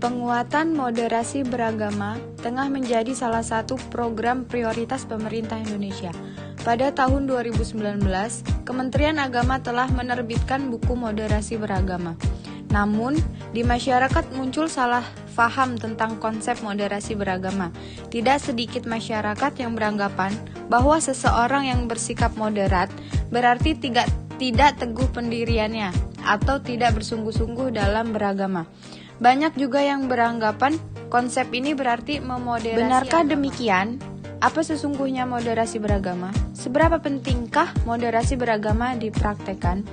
Penguatan moderasi beragama tengah menjadi salah satu program prioritas pemerintah Indonesia. Pada tahun 2019, Kementerian Agama telah menerbitkan buku moderasi beragama. Namun, di masyarakat muncul salah faham tentang konsep moderasi beragama. Tidak sedikit masyarakat yang beranggapan bahwa seseorang yang bersikap moderat berarti tidak teguh pendiriannya atau tidak bersungguh-sungguh dalam beragama. Banyak juga yang beranggapan konsep ini berarti memoderasi. Benarkah agama? Demikian? Apa sesungguhnya moderasi beragama? Seberapa pentingkah moderasi beragama dipraktekkan?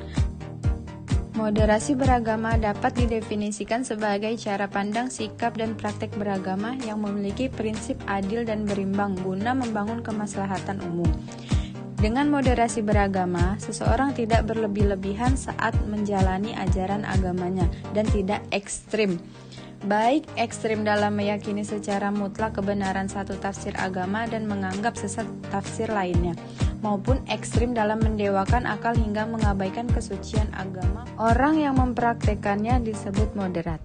Moderasi beragama dapat didefinisikan sebagai cara pandang, sikap, dan praktek beragama yang memiliki prinsip adil dan berimbang guna membangun kemaslahatan umum. Dengan moderasi beragama, seseorang tidak berlebih-lebihan saat menjalani ajaran agamanya dan tidak ekstrim. Baik ekstrim dalam meyakini secara mutlak kebenaran satu tafsir agama dan menganggap sesat tafsir lainnya, maupun ekstrim dalam mendewakan akal hingga mengabaikan kesucian agama. Orang yang mempraktekannya disebut moderat.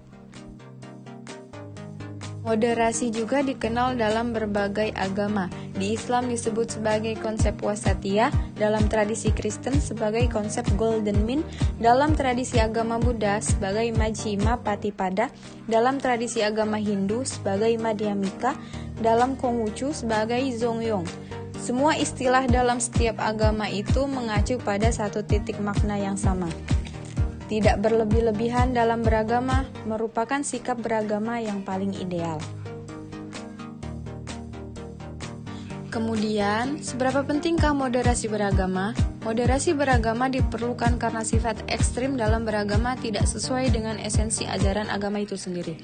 Moderasi juga dikenal dalam berbagai agama. Di Islam disebut sebagai konsep wasatiyah, dalam tradisi Kristen sebagai konsep golden mean, dalam tradisi agama Buddha sebagai majjhima patipada, dalam tradisi agama Hindu sebagai madhyamika, dalam Konghucu sebagai zongyong. Semua istilah dalam setiap agama itu mengacu pada satu titik makna yang sama. Tidak berlebih-lebihan dalam beragama merupakan sikap beragama yang paling ideal. Kemudian, seberapa pentingkah moderasi beragama? Moderasi beragama diperlukan karena sifat ekstrim dalam beragama tidak sesuai dengan esensi ajaran agama itu sendiri.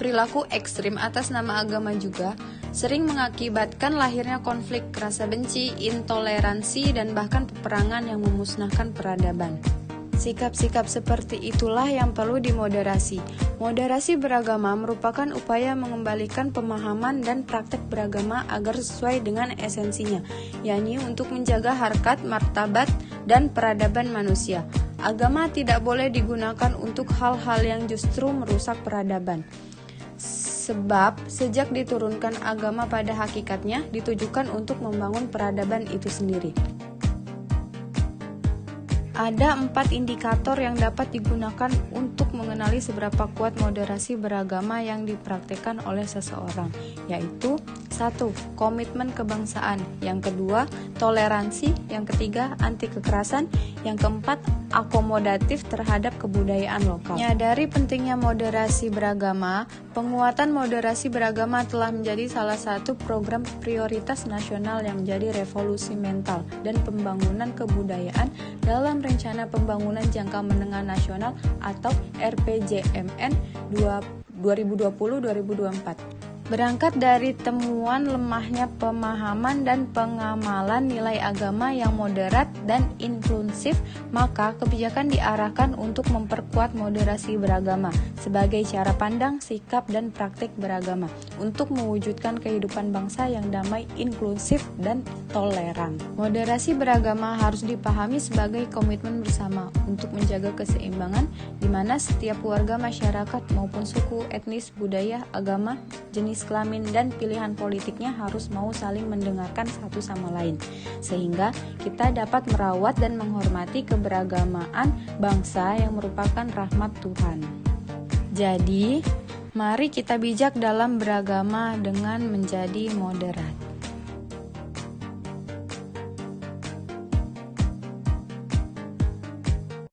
Perilaku ekstrim atas nama agama juga sering mengakibatkan lahirnya konflik, rasa benci, intoleransi, dan bahkan peperangan yang memusnahkan peradaban. Sikap-sikap seperti itulah yang perlu dimoderasi. Moderasi beragama merupakan upaya mengembalikan pemahaman dan praktek beragama agar sesuai dengan esensinya, yakni untuk menjaga harkat, martabat, dan peradaban manusia. Agama tidak boleh digunakan untuk hal-hal yang justru merusak peradaban. Sebab sejak diturunkan agama pada hakikatnya ditujukan untuk membangun peradaban itu sendiri. Ada 4 indikator yang dapat digunakan untuk mengenali seberapa kuat moderasi beragama yang dipraktikkan oleh seseorang, yaitu 1. Komitmen kebangsaan, yang kedua, toleransi, yang ketiga, anti kekerasan, yang keempat, akomodatif terhadap kebudayaan lokal. Menyadari pentingnya moderasi beragama, penguatan moderasi beragama telah menjadi salah satu program prioritas nasional yang menjadi revolusi mental dan pembangunan kebudayaan dalam Rencana Pembangunan Jangka Menengah Nasional atau RPJMN 2020-2024. Berangkat dari temuan lemahnya pemahaman dan pengamalan nilai agama yang moderat dan inklusif, maka kebijakan diarahkan untuk memperkuat moderasi beragama sebagai cara pandang, sikap, dan praktik beragama untuk mewujudkan kehidupan bangsa yang damai, inklusif, dan toleran. Moderasi beragama harus dipahami sebagai komitmen bersama untuk menjaga keseimbangan di mana setiap warga masyarakat maupun suku, etnis, budaya, agama, jenis kelamin, dan pilihan politiknya harus mau saling mendengarkan satu sama lain, sehingga kita dapat merawat dan menghormati keberagamaan bangsa yang merupakan rahmat Tuhan. Jadi, mari kita bijak dalam beragama dengan menjadi moderat.